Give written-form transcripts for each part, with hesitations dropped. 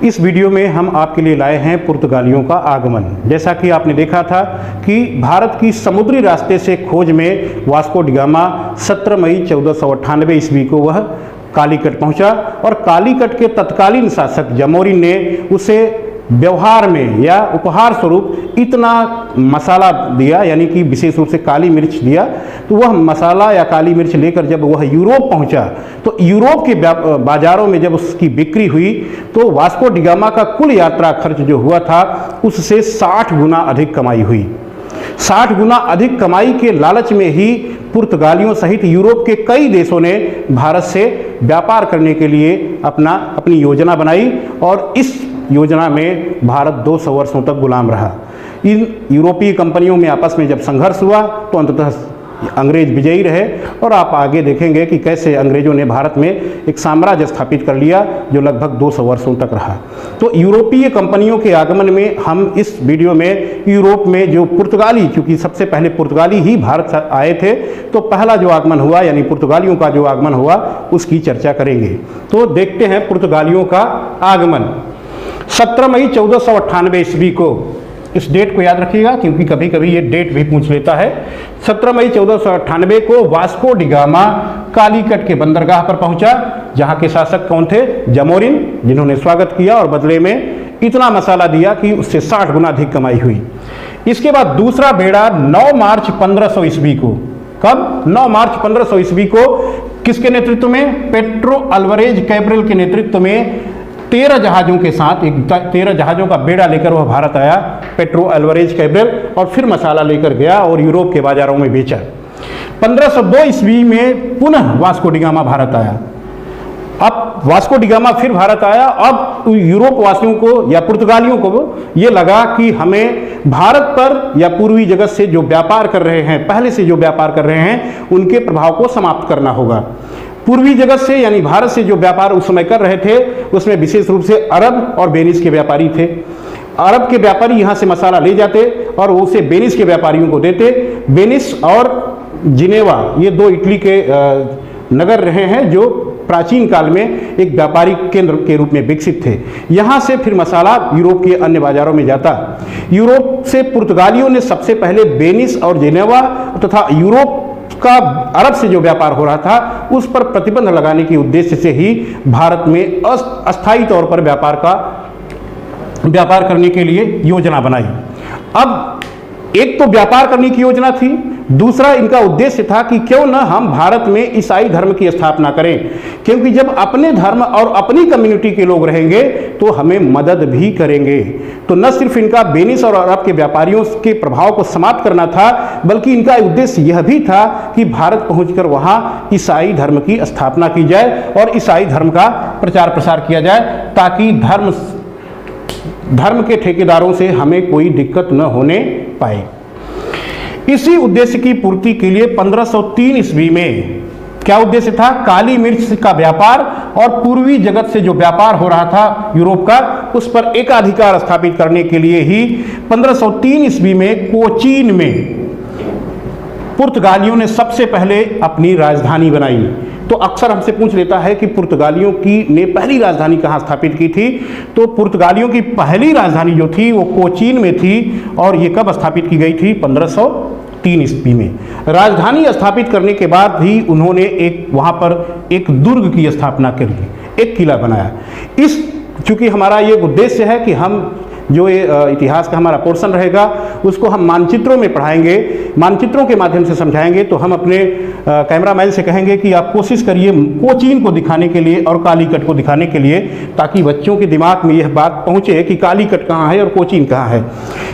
इस वीडियो में हम आपके लिए लाए हैं पुर्तगालियों का आगमन। जैसा कि आपने देखा था कि भारत की समुद्री रास्ते से खोज में वास्को डी गामा 17 मई 1498 ईस्वी को वह कालीकट पहुंचा और कालीकट के तत्कालीन शासक जमोरिन ने उसे व्यवहार में या उपहार स्वरूप इतना मसाला दिया, यानी कि विशेष रूप से काली मिर्च दिया। तो वह मसाला या काली मिर्च लेकर जब वह यूरोप पहुंचा तो यूरोप के बाजारों में जब उसकी बिक्री हुई तो वास्को डी गामा का कुल यात्रा खर्च जो हुआ था उससे 60 गुना अधिक कमाई हुई। 60 गुना अधिक कमाई के लालच में ही पुर्तगालियों सहित यूरोप के कई देशों ने भारत से व्यापार करने के लिए अपनी योजना बनाई और इस योजना में भारत 200 वर्षों तक गुलाम रहा। इन यूरोपीय कंपनियों में आपस में जब संघर्ष हुआ तो अंततः अंग्रेज विजयी रहे और आप आगे देखेंगे कि कैसे अंग्रेजों ने भारत में एक साम्राज्य स्थापित कर लिया जो लगभग 200 वर्षों तक रहा। तो यूरोपीय कंपनियों के आगमन में हम इस वीडियो में यूरोप में जो पुर्तगाली, चूंकि सबसे पहले पुर्तगाली ही भारत आए थे, तो पहला जो आगमन हुआ यानी पुर्तगालियों का जो आगमन हुआ उसकी चर्चा करेंगे। तो देखते हैं पुर्तगालियों का आगमन। 17 मई 1498 ईस्वी को, इस डेट को याद रखिएगा क्योंकि कभी कभी ये डेट भी पूछ लेता है। 17 मई 1498 को वास्को डी गामा कालीकट के बंदरगाह पर पहुंचा, जहां के शासक कौन थे? जमोरिन, जिन्होंने स्वागत किया और बदले में इतना मसाला दिया कि उससे 60 गुना अधिक कमाई हुई। इसके बाद दूसरा बेड़ा 9 मार्च 1500 ईस्वी को, कब? 9 मार्च 1500 ईस्वी को किसके नेतृत्व में? पेड्रो अल्वारेज कैब्रल के नेतृत्व में 13 जहाज़ों के साथ, 13 जहाज़ों का बेड़ा लेकर वह भारत आया, पेड्रो अल्वारेज कैब्रल, और फिर मसाला लेकर गया और यूरोप के बाजारों में बेचा। 1502 ईस्वी में पुनः वास्को डी गामा भारत आया। अब वास्को डी गामा फिर भारत आया। अब यूरोप वासियों को या पुर्तगालियों को ये लगा कि हमें भारत पर या पूर्वी जगत से जो व्यापार कर रहे हैं, पहले से जो व्यापार कर रहे हैं, उनके प्रभाव को समाप्त करना होगा। पूर्वी जगत से यानी भारत से जो व्यापार उस समय कर रहे थे उसमें विशेष रूप से अरब और वेनिस के व्यापारी थे। अरब के व्यापारी यहाँ से मसाला ले जाते और वो उसे वेनिस के व्यापारियों को देते। वेनिस और जिनेवा ये दो इटली के नगर रहे हैं जो प्राचीन काल में एक व्यापारिक केंद्र के रूप में विकसित थे। यहाँ से फिर मसाला यूरोप के अन्य बाजारों में जाता। यूरोप से पुर्तगालियों ने सबसे पहले वेनिस और जिनेवा तथा यूरोप का अरब से जो व्यापार हो रहा था उस पर प्रतिबंध लगाने के उद्देश्य से ही भारत में अस्थायी तौर पर व्यापार करने के लिए योजना बनाई। अब एक तो व्यापार करने की योजना थी, दूसरा इनका उद्देश्य था कि क्यों न हम भारत में ईसाई धर्म की स्थापना करें, क्योंकि जब अपने धर्म और अपनी कम्युनिटी के लोग रहेंगे तो हमें मदद भी करेंगे। तो न सिर्फ इनका वेनिस और अरब के व्यापारियों के प्रभाव को समाप्त करना था, बल्कि इनका उद्देश्य यह भी था कि भारत पहुंचकर वहां ईसाई धर्म की स्थापना की जाए और ईसाई धर्म का प्रचार प्रसार किया जाए, ताकि धर्म के ठेकेदारों से हमें कोई दिक्कत न होने पाए। इसी उद्देश्य की पूर्ति के लिए 1503 ईस्वी में क्या उद्देश्य था? काली मिर्च का व्यापार और पूर्वी जगत से जो व्यापार हो रहा था यूरोप का, उस पर एकाधिकार स्थापित करने के लिए ही 1503 ईस्वी में कोचीन में पुर्तगालियों ने सबसे पहले अपनी राजधानी बनाई। तो अक्सर हमसे पूछ लेता है कि पुर्तगालियों ने पहली राजधानी कहाँ स्थापित की थी? तो पुर्तगालियों की पहली राजधानी जो थी वो कोचीन में थी और ये कब स्थापित की गई थी? 1503 ईस्वी में। राजधानी स्थापित करने के बाद भी उन्होंने वहाँ पर एक दुर्ग की स्थापना करी, एक किला बनाया। चूंकि हमारा ये उद्देश्य है कि हम जो ये इतिहास का हमारा पोर्शन रहेगा उसको हम मानचित्रों में पढ़ाएंगे, मानचित्रों के माध्यम से समझाएंगे। तो हम अपने कैमरामैन से कहेंगे कि आप कोशिश करिए कोचीन को दिखाने के लिए और कालीकट को दिखाने के लिए, ताकि बच्चों के दिमाग में यह बात पहुंचे कि कालीकट कहाँ है और कोचीन कहाँ है।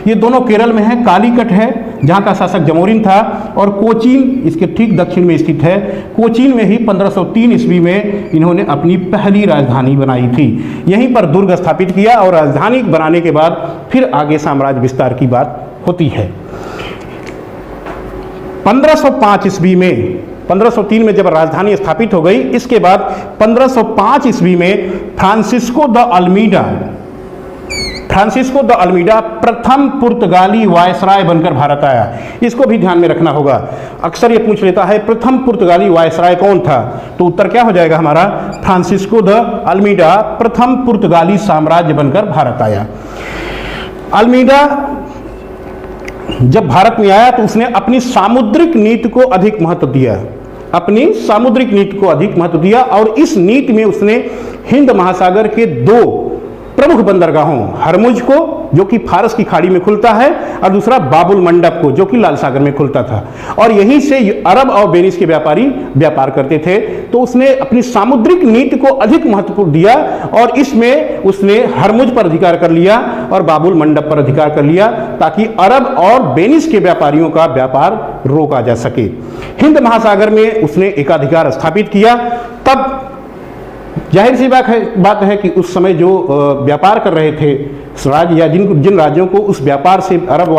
ये दोनों केरल में है। कालीकट है जहाँ का शासक जमोरिन था और कोचीन इसके ठीक दक्षिण में स्थित है। कोचीन में ही 1503 ईस्वी में इन्होंने अपनी पहली राजधानी बनाई थी। यहीं पर दुर्ग स्थापित किया और राजधानी बनाने के बाद फिर आगे साम्राज्य विस्तार की बात होती है। 1505 ईस्वी में, 1503 में जब राजधानी स्थापित हो गई, इसके बाद 1505 ईस्वी में Francisco de Almeida Francisco de Almeida प्रथम पुर्तगाली वायसराय बनकर भारत आया। इसको भी ध्यान में रखना होगा, अक्सर ये पूछ लेता है प्रथम पुर्तगाली वायसराय कौन था, तो उत्तर क्या हो जाएगा हमारा, फ्रांसिस्को द अल्मीडा प्रथम पुर्तगाली साम्राज्य बनकर भारत आया। अल्मीडा जब भारत में आया तो उसने अपनी सामुद्रिक नीति को अधिक महत्व दिया, अपनी सामुद्रिक नीति को अधिक महत्व दिया, और इस नीति में उसने हिंद महासागर के दो प्रमुख बंदरगाहों, हरमुज को जो कि फारस की खाड़ी में खुलता है, और दूसरा बाबुल मंडप को जो कि लाल सागर में खुलता था, और यहीं से अरब और वेनिस के व्यापारी व्यापार करते थे। तो उसने अपनी सामुद्रिक नीति को अधिक महत्व दिया और इसमें उसने हरमुज पर अधिकार कर लिया और बाबुल मंडप पर अधिकार कर लिया, ताकि अरब और वेनिस के व्यापारियों का व्यापार रोका जा सके। हिंद महासागर में उसने एकाधिकार स्थापित किया। तब जाहिर सी बात है कि उस समय जो व्यापार कर रहे थे राज्य या जिन राज्यों को उस व्यापार से अरब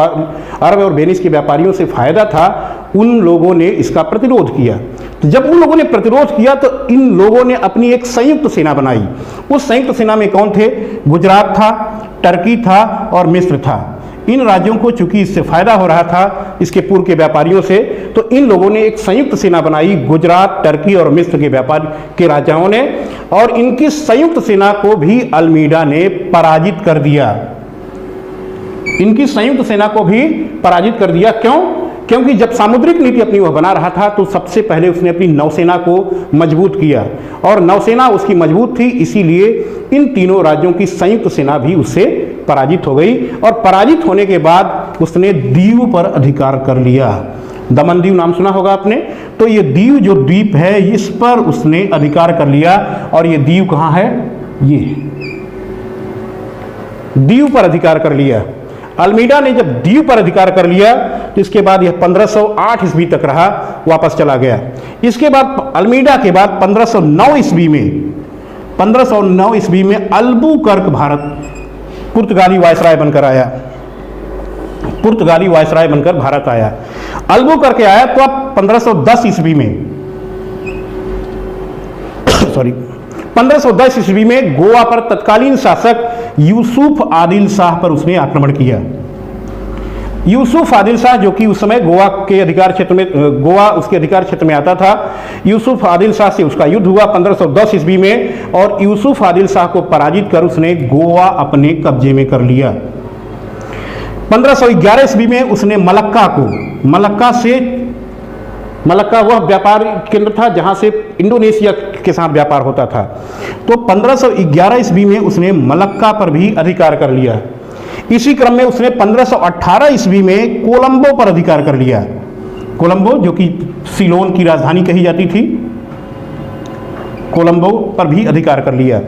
और वेनिस के व्यापारियों से फायदा था, उन लोगों ने इसका प्रतिरोध किया। तो जब उन लोगों ने प्रतिरोध किया तो इन लोगों ने अपनी एक संयुक्त सेना बनाई। उस संयुक्त सेना में कौन थे, गुजरात था, टर्की था और मिस्र था। इन राज्यों को चूंकि इससे फायदा हो रहा था इसके पूर्व के व्यापारियों से, तो इन लोगों ने एक संयुक्त सेना बनाई, गुजरात, टर्की और मिस्र के व्यापार के राजाओं ने, और इनकी संयुक्त सेना को भी अल्मीडा ने पराजित कर दिया। इनकी संयुक्त सेना को भी पराजित कर दिया। क्यों? क्योंकि जब सामुद्रिक नीति अपनी वह बना रहा था तो सबसे पहले उसने अपनी नौसेना को मजबूत किया, और नौसेना उसकी मजबूत थी, इसीलिए इन तीनों राज्यों की संयुक्त सेना भी उससे पराजित हो गई। और पराजित होने के बाद उसने दीव पर अधिकार कर लिया। दमन दीव नाम सुना होगा आपने, तो ये दीव जो द्वीप है इस पर उसने अधिकार कर लिया। और ये दीव कहाँ है, ये दीव पर अधिकार कर लिया। अल्मीडा ने जब दीव पर अधिकार कर लिया तो इसके बाद यह 1508 ईस्वी तक रहा, वापस चला गया। इसके बाद अल्मीडा के बाद 1509 ईस्वी में अल्बुकर्क भारत पुर्तगाली वायसराय बनकर आया। पुर्तगाली वायसराय बनकर भारत आया। अल्बुकर्क आया तो अब 1510 ईस्वी में 1510 ईस्वी में गोवा पर तत्कालीन शासक यूसुफ आदिल शाह पर उसने आक्रमण किया। यूसुफ आदिल शाह जो कि उस समय गोवा के अधिकार क्षेत्र में, गोवा उसके अधिकार क्षेत्र में आता था, यूसुफ आदिल शाह से उसका युद्ध हुआ 1510 ईस्वी में, और यूसुफ आदिल शाह को पराजित कर उसने गोवा अपने कब्जे में कर लिया। 1511 ईस्वी में उसने मलक्का वह व्यापार केंद्र था जहां से इंडोनेशिया के साथ व्यापार होता था, तो 1511 ईस्वी में उसने मलक्का पर भी अधिकार कर लिया। इसी क्रम में उसने 1518 ईस्वी में कोलंबो पर अधिकार कर लिया। कोलंबो जो कि सिलोन की राजधानी कही जाती थी, कोलंबो पर भी अधिकार कर लिया।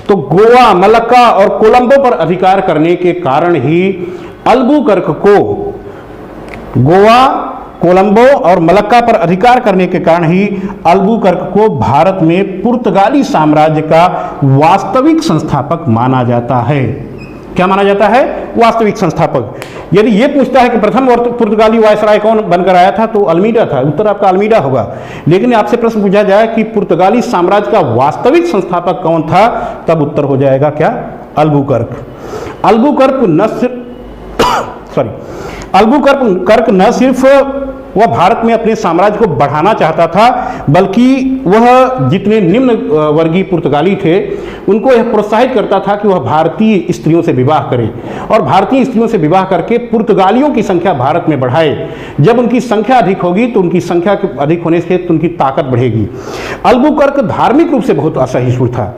तो गोवा, मलक्का और कोलंबो पर अधिकार करने के कारण ही अल्बुकर्क को, गोवा, कोलंबो और मलक्का पर अधिकार करने के कारण ही अल्बुकर्क को भारत में पुर्तगाली साम्राज्य का वास्तविक संस्थापक माना जाता है। क्या माना जाता है? वास्तविक संस्थापक। यदि यह पूछता है कि प्रथम पुर्तगाली वायसराय कौन बनकर आया था, तो अल्मीडा था, उत्तर आपका अल्मीडा होगा। लेकिन आपसे प्रश्न पूछा जाए कि पुर्तगाली साम्राज्य का वास्तविक संस्थापक कौन था, तब उत्तर हो जाएगा क्या? अल्बुकर्क। अल्बुकर्क न सिर्फ वह भारत में अपने साम्राज्य को बढ़ाना चाहता था, बल्कि वह जितने निम्न वर्गीय पुर्तगाली थे उनको यह प्रोत्साहित करता था कि वह भारतीय स्त्रियों से विवाह करें, और भारतीय स्त्रियों से विवाह करके पुर्तगालियों की संख्या भारत में बढ़ाए। जब उनकी संख्या अधिक होगी तो उनकी संख्या अधिक होने से तो उनकी ताकत बढ़ेगी। अल्बुकर्क धार्मिक रूप से बहुत असहिष्णु था।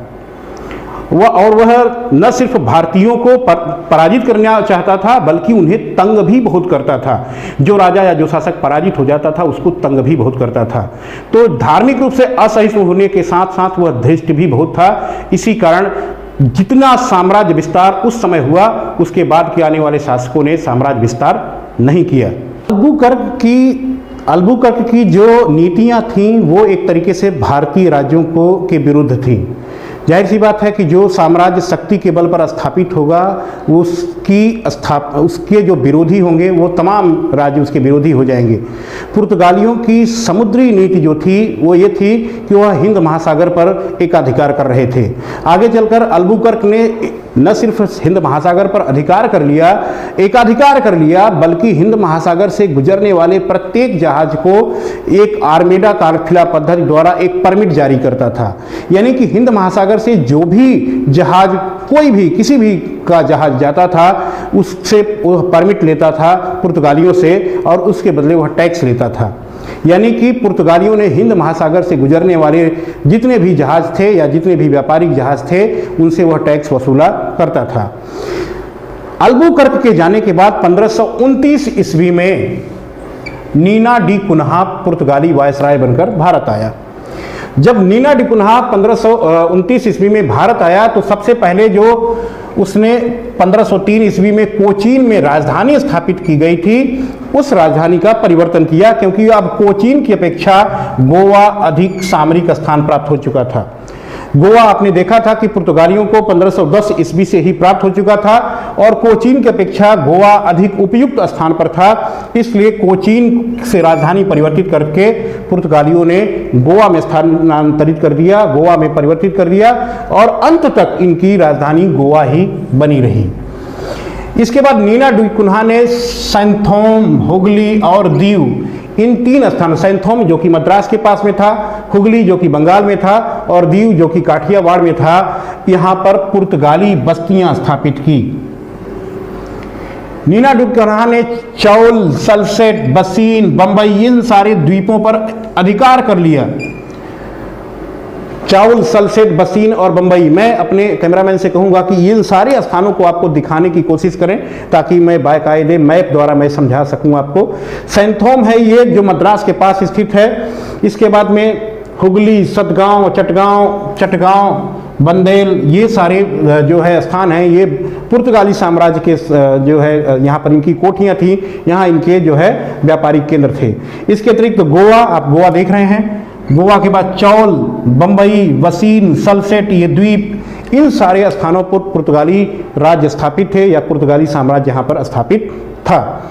वह न सिर्फ भारतीयों को पराजित करना चाहता था, बल्कि उन्हें तंग भी बहुत करता था। जो राजा या जो शासक पराजित हो जाता था उसको तंग भी बहुत करता था। तो धार्मिक रूप से असहिष्णु होने के साथ साथ वह धृष्ट भी बहुत था। इसी कारण जितना साम्राज्य विस्तार उस समय हुआ, उसके बाद के आने वाले शासकों ने साम्राज्य विस्तार नहीं किया। अल्बुकर्क की जो नीतियां थीं वो एक तरीके से भारतीय राज्यों के विरुद्ध थीं। जाहिर सी बात है कि जो साम्राज्य शक्ति के बल पर स्थापित होगा उसके जो विरोधी होंगे वो तमाम राज्य उसके विरोधी हो जाएंगे। पुर्तगालियों की समुद्री नीति जो थी वो ये थी कि वह हिंद महासागर पर एकाधिकार कर रहे थे। आगे चलकर अल्बुकर्क ने न सिर्फ हिंद महासागर पर अधिकार कर लिया, एकाधिकार कर लिया, बल्कि हिंद महासागर से गुजरने वाले प्रत्येक जहाज को एक आर्मेडा काफिला पद्धति द्वारा एक परमिट जारी करता था। यानी कि हिंद महासागर से जो भी जहाज, कोई भी किसी भी का जहाज जाता था, उससे वह परमिट लेता था पुर्तगालियों से और उसके बदले वह टैक्स लेता था। यानी कि पुर्तगालियों ने हिंद महासागर से गुजरने वाले जितने भी जहाज थे या जितने भी व्यापारिक जहाज थे, उनसे वह टैक्स वसूला करता था। अल्बुकर्क के जाने के बाद 1529 ईस्वी में नीना डी कुन्हा पुर्तगाली वायसराय बनकर भारत आया। जब नीना डी कुन्हा 1529 ईस्वी में भारत आया तो सबसे पहले जो उसने 1503 ईस्वी में कोचीन में राजधानी स्थापित की गई थी, उस राजधानी का परिवर्तन किया, क्योंकि अब कोचीन की अपेक्षा गोवा अधिक सामरिक स्थान प्राप्त हो चुका था। गोवा आपने देखा था कि पुर्तगालियों को 1510 ईस्वी से ही प्राप्त हो चुका था और कोचीन की अपेक्षा गोवा अधिक उपयुक्त स्थान पर था। इसलिए कोचीन से राजधानी परिवर्तित करके पुर्तगालियों ने गोवा में स्थानांतरित कर दिया, गोवा में परिवर्तित कर दिया और अंत तक इनकी राजधानी गोवा ही बनी रही। इसके बाद नीना डी कुन्हा ने सैंथोम, हुगली और दीव, इन तीन स्थानों, सैंथोम जो कि मद्रास के पास में था, हुगली जो कि बंगाल में था और दीव जो कि काठियावाड़ में था, यहां पर पुर्तगाली बस्तियां स्थापित की। नीना डी कुन्हा ने चौल, सल्सेट, बसीन, बंबई, इन सारे द्वीपों पर अधिकार कर लिया। चाउल, सल्सेट, बसीन और बंबई। मैं अपने कैमरामैन से कहूंगा कि इन सारे स्थानों को आपको दिखाने की कोशिश करें ताकि मैं बाकायदे मैप द्वारा मैं समझा सकूं आपको। सैंथोम है ये जो मद्रास के पास स्थित है। इसके बाद में हुगली, सतगांव, चटगांव, बंदेल, ये सारे जो है स्थान हैं, ये पुर्तगाली साम्राज्य के जो है यहाँ पर इनकी कोठियाँ थी, यहाँ इनके जो है व्यापारिक केंद्र थे। इसके अतिरिक्त गोवा, आप गोवा देख रहे हैं, गोवा के बाद चौल, बंबई, वसीन, सल्सेट, ये द्वीप, इन सारे स्थानों पर पुर्तगाली राज्य स्थापित थे या पुर्तगाली साम्राज्य यहाँ पर स्थापित था।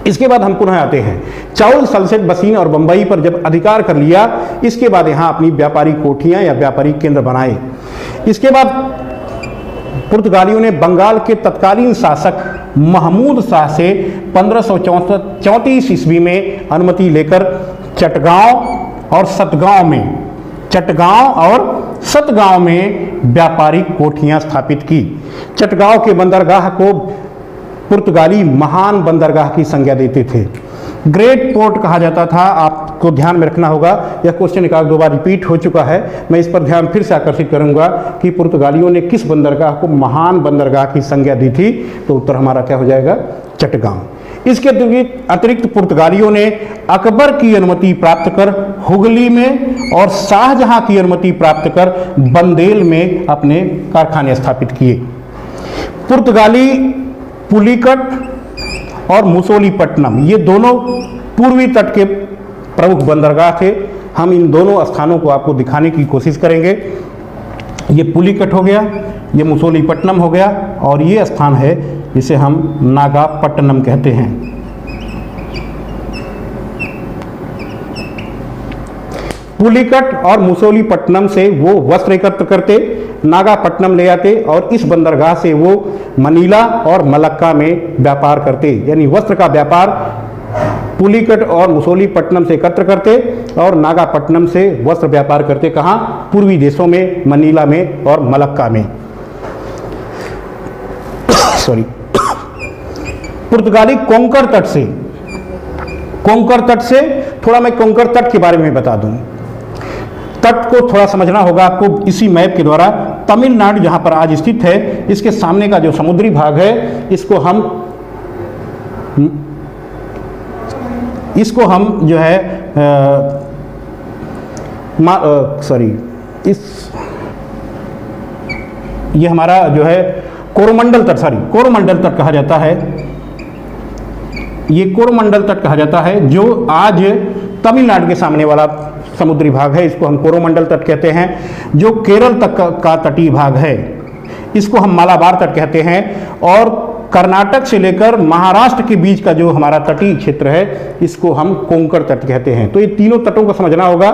इसके बाद हम पुनः आते हैं चौल, सल्सेट, बसीन और बंबई पर जब अधिकार कर लिया, इसके बाद यहाँ अपनी व्यापारिक कोठियाँ या व्यापारिक केंद्र बनाए। इसके बाद पुर्तगालियों ने बंगाल के तत्कालीन शासक महमूद शाह से 1534 ईस्वी में अनुमति लेकर चटगांव और सतगांव में व्यापारिक कोठियां स्थापित की। चटगांव के बंदरगाह को पुर्तगाली महान बंदरगाह की संज्ञा देते थे, ग्रेट पोर्ट कहा जाता था। आपको ध्यान में रखना होगा, यह क्वेश्चन एक आध दो बार रिपीट हो चुका है, मैं इस पर ध्यान फिर से आकर्षित करूंगा कि पुर्तगालियों ने किस बंदरगाह को महान बंदरगाह की संज्ञा दी थी, तो उत्तर हमारा क्या हो जाएगा, चटगांव। इसके अतिरिक्त पुर्तगालियों ने अकबर की अनुमति प्राप्त कर हुगली में और शाहजहां की अनुमति प्राप्त कर बंदेल में अपने कारखाने स्थापित किए। पुर्तगाली पुलिकट और मुसोलीपट्टनम, ये दोनों पूर्वी तट के प्रमुख बंदरगाह थे। हम इन दोनों स्थानों को आपको दिखाने की कोशिश करेंगे। ये पुलिकट हो गया, ये मुसोलीपट्टनम हो गया और ये स्थान है जिसे हम नागापट्टनम कहते हैं। पुलिकट और मुसोलीपट्टनम से वो वस्त्र एकत्र करते, नागापट्टनम ले आते और इस बंदरगाह से वो मनीला और मलक्का में व्यापार करते। यानी वस्त्र का व्यापार पुलिकट और मुसोलीपट्टनम से एकत्र करते और नागापट्टनम से वस्त्र व्यापार करते। कहाँ? पूर्वी देशों में, मनीला में और मलक्का में। पुर्तगाली कोंकण तट से थोड़ा मैं कोंकण तट के बारे में बता दूं। तट को थोड़ा समझना होगा आपको इसी मैप के द्वारा। तमिलनाडु जहां पर आज स्थित है, इसके सामने का जो समुद्री भाग है, इसको हम जो है ये हमारा जो है कोरोमंडल तट कहा जाता है। ये कोरोमंडल तट कहा जाता है जो आज तमिलनाडु के सामने वाला समुद्री भाग है, इसको हम कोरोमंडल तट कहते हैं। जो केरल तक का तटीय भाग है, इसको हम मालाबार तट कहते हैं। और कर्नाटक से लेकर महाराष्ट्र के बीच का जो हमारा तटीय क्षेत्र है, इसको हम कोंकण तट कहते हैं। तो ये तीनों तटों को समझना होगा,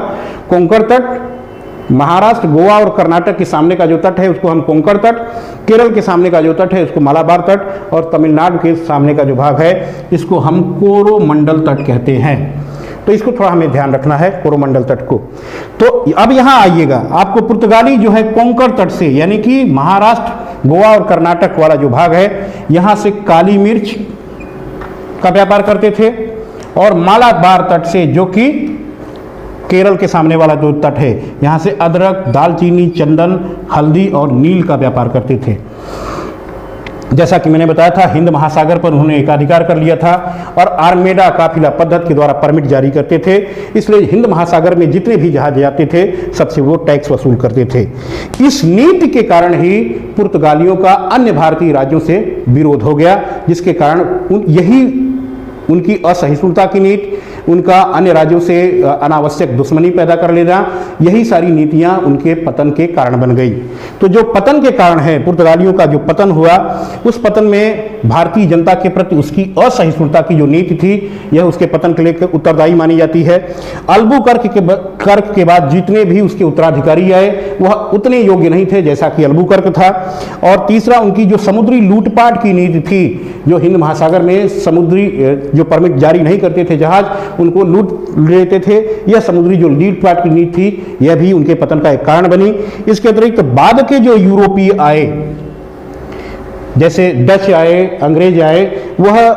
कोंकण तट, महाराष्ट्र, गोवा और कर्नाटक के सामने का जो तट है उसको हम कोंकण तट, केरल के सामने का जो तट है उसको मालाबार तट, और तमिलनाडु के सामने का जो भाग है इसको हम कोरोमंडल तट कहते हैं। तो इसको थोड़ा हमें ध्यान रखना है, कोरोमंडल तट को। तो अब यहाँ आइएगा, आपको पुर्तगाली जो है कोंकण तट से, यानी कि महाराष्ट्र, गोवा और कर्नाटक वाला जो भाग है, यहाँ से काली मिर्च का व्यापार करते थे, और मालाबार तट से, जो कि केरल के सामने वाला जो तट है, यहाँ से अदरक, दालचीनी, चंदन, हल्दी और नील का व्यापार करते थे। जैसा कि मैंने बताया था, हिंद महासागर पर उन्होंने एकाधिकार कर लिया था, और आर्मेडा काफिला पद्धति के द्वारा परमिट जारी करते थे, इसलिए हिंद महासागर में जितने भी जहाज जाते थे सबसे वो टैक्स वसूल करते थे। इस नीति के कारण ही पुर्तगालियों का अन्य भारतीय राज्यों से विरोध हो गया, जिसके कारण यही उनकी असहिष्णुता की नीति, उनका अन्य राज्यों से अनावश्यक दुश्मनी पैदा कर लेना, यही सारी नीतियां उनके पतन के कारण बन गई। तो जो पतन के कारण है, पुर्तगालियों का जो पतन हुआ, उस पतन में भारतीय जनता के प्रति उसकी असहिष्णुता की जो नीति थी, यह उसके पतन के लिए उत्तरदायी मानी जाती है। अल्बुकर्क के बाद जितने भी उसके उत्तराधिकारी आए वह उतने योग्य नहीं थे जैसा कि अल्बुकर्क था। और तीसरा, उनकी जो समुद्री लूटपाट की नीति थी, जो हिंद महासागर में समुद्री जो परमिट जारी नहीं करते थे जहाज, उनको लूट लेते थे, यह समुद्री जो लूटपाट की नीति थी, यह भी उनके पतन का एक कारण बनी। इसके अतिरिक्त बाद के जो यूरोपीय आए, जैसे डच आए, अंग्रेज आए, वह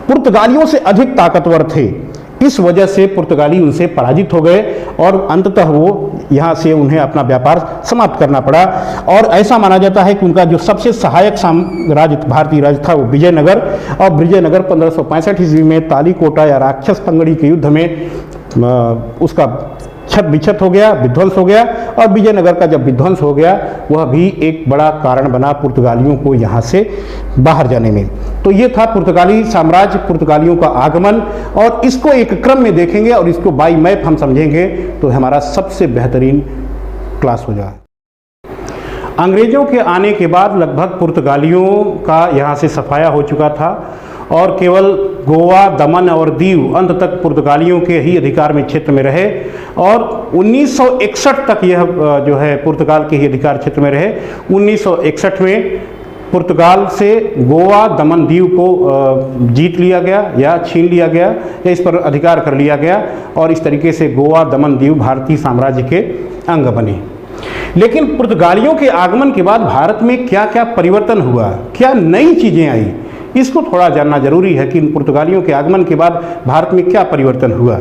पुर्तगालियों से अधिक ताकतवर थे। इस वजह से पुर्तगाली उनसे पराजित हो गए और अंततः वो यहाँ से उन्हें अपना व्यापार समाप्त करना पड़ा। और ऐसा माना जाता है कि उनका जो सबसे सहायक राज्य, भारतीय राज्य था, वो विजयनगर, और विजयनगर 1565 ईस्वी में तालीकोटा या राक्षस पंगड़ी के युद्ध में उसका छत बिछत हो गया, विध्वंस हो गया। और विजयनगर का जब विध्वंस हो गया, वह भी एक बड़ा कारण बना पुर्तगालियों को यहाँ से बाहर जाने में। तो ये था पुर्तगाली साम्राज्य, पुर्तगालियों का आगमन, और इसको एक क्रम में देखेंगे और इसको बाई मैप हम समझेंगे तो हमारा सबसे बेहतरीन क्लास हो जाए। अंग्रेजों के आने के बाद लगभग पुर्तगालियों का यहाँ से सफाया हो चुका था, और केवल गोवा, दमन और दीव अंत तक पुर्तगालियों के ही अधिकार में क्षेत्र में रहे, और 1961 तक यह जो है पुर्तगाल के ही अधिकार क्षेत्र में रहे। 1961 में पुर्तगाल से गोवा, दमन, दीव को जीत लिया गया या छीन लिया गया, या इस पर अधिकार कर लिया गया, और इस तरीके से गोवा, दमन, दीव भारतीय साम्राज्य के अंग बने। लेकिन पुर्तगालियों के आगमन के बाद भारत में क्या क्या परिवर्तन हुआ, क्या नई चीज़ें आई, इसको थोड़ा जानना जरूरी है कि इन पुर्तगालियों के आगमन के बाद भारत में क्या परिवर्तन हुआ।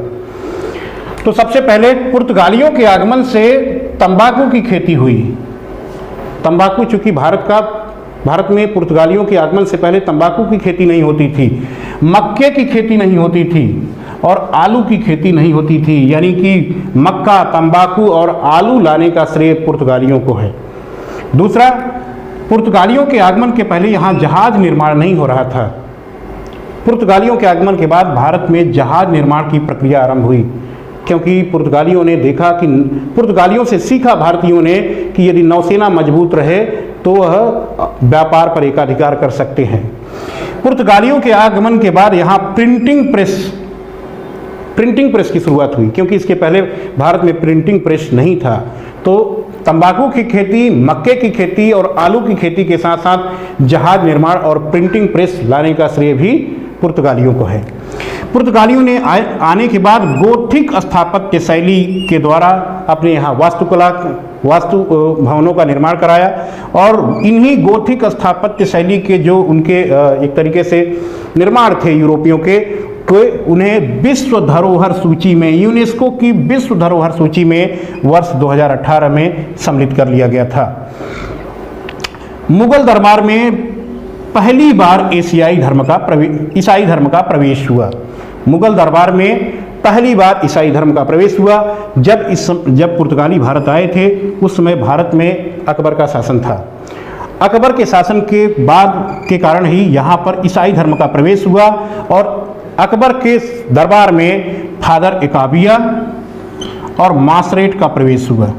तो सबसे पहले पुर्तगालियों के आगमन से तंबाकू की खेती हुई। तंबाकू, चूंकि भारत में पुर्तगालियों के आगमन से पहले तंबाकू की खेती नहीं होती थी, मक्के की खेती नहीं होती थी, और आलू की खेती नहीं होती थी। यानी कि मक्का, तंबाकू और आलू लाने का श्रेय पुर्तगालियों को है। दूसरा, पुर्तगालियों के आगमन के पहले यहाँ जहाज निर्माण नहीं हो रहा था। पुर्तगालियों के आगमन के बाद भारत में जहाज निर्माण की प्रक्रिया आरंभ हुई, क्योंकि पुर्तगालियों ने देखा कि पुर्तगालियों से सीखा भारतीयों ने कि यदि नौसेना मजबूत रहे तो वह व्यापार पर एकाधिकार कर सकते हैं। पुर्तगालियों के आगमन के बाद यहाँ प्रिंटिंग प्रेस की शुरुआत हुई, क्योंकि इसके पहले भारत में प्रिंटिंग प्रेस नहीं था। तो तंबाकू की खेती, मक्के की खेती और आलू की खेती के साथ साथ जहाज निर्माण और प्रिंटिंग प्रेस लाने का श्रेय भी पुर्तगालियों को है। पुर्तगालियों ने आने के बाद गोथिक स्थापत्य शैली के द्वारा अपने यहाँ वास्तु भवनों का निर्माण कराया, और इन्हीं गोथिक स्थापत्य शैली के जो उनके एक तरीके से निर्माण थे यूरोपियों के, तो उन्हें विश्व धरोहर सूची में, यूनेस्को की विश्व धरोहर सूची में वर्ष 2018 में सम्मिलित कर लिया गया था। मुगल दरबार में पहली बार ईसाई धर्म का प्रवेश हुआ। मुगल दरबार में पहली बार ईसाई धर्म का प्रवेश हुआ। जब पुर्तगाली भारत आए थे, उस समय भारत में अकबर का शासन था। अकबर के शासन के बाद के कारण ही यहाँ पर ईसाई धर्म का प्रवेश हुआ, और अकबर के दरबार में फादर एकाबिया और मासरेट का प्रवेश हुआ।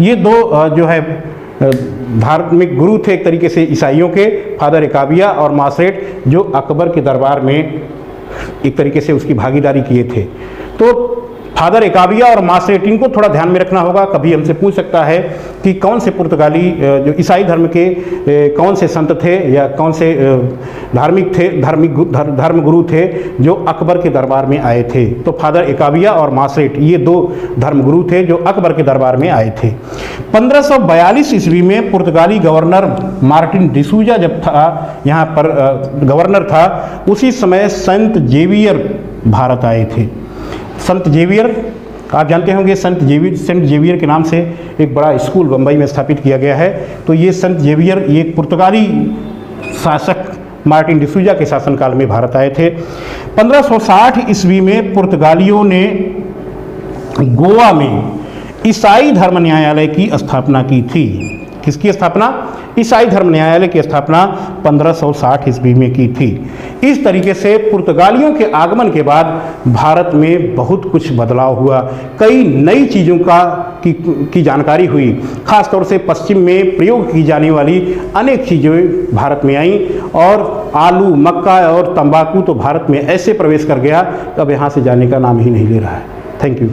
ये दो जो है धार्मिक गुरु थे एक तरीके से ईसाइयों के, फादर एकाबिया और मासरेट, जो अकबर के दरबार में एक तरीके से उसकी भागीदारी किए थे। तो फादर एकाविया और मार्सरेट को थोड़ा ध्यान में रखना होगा। कभी हमसे पूछ सकता है कि कौन से पुर्तगाली जो ईसाई धर्म के कौन से संत थे या कौन से धर्म गुरु थे जो अकबर के दरबार में आए थे। तो फादर एकाविया और मार्सरेट ये दो धर्म गुरु थे जो अकबर के दरबार में आए थे। 1542 ईस्वी में पुर्तगाली गवर्नर मार्टिन डिसूजा जब था यहाँ पर गवर्नर था, उसी समय संत जेवियर भारत आए थे। संत जेवियर आप जानते होंगे, सेंट जेवियर के नाम से एक बड़ा स्कूल बम्बई में स्थापित किया गया है। तो ये संत जेवियर ये पुर्तगाली शासक मार्टिन डिसूजा के शासनकाल में भारत आए थे। 1560 ईस्वी में पुर्तगालियों ने गोवा में ईसाई धर्म न्यायालय की स्थापना की थी। किसकी स्थापना? ईसाई धर्म न्यायालय की स्थापना 1560 ईस्वी में की थी। इस तरीके से पुर्तगालियों के आगमन के बाद भारत में बहुत कुछ बदलाव हुआ, कई नई चीज़ों की जानकारी हुई। खासतौर से पश्चिम में प्रयोग की जाने वाली अनेक चीज़ें भारत में आईं और आलू, मक्का और तंबाकू तो भारत में ऐसे प्रवेश कर गया कि अब यहाँ से जाने का नाम ही नहीं ले रहा है। Thank you.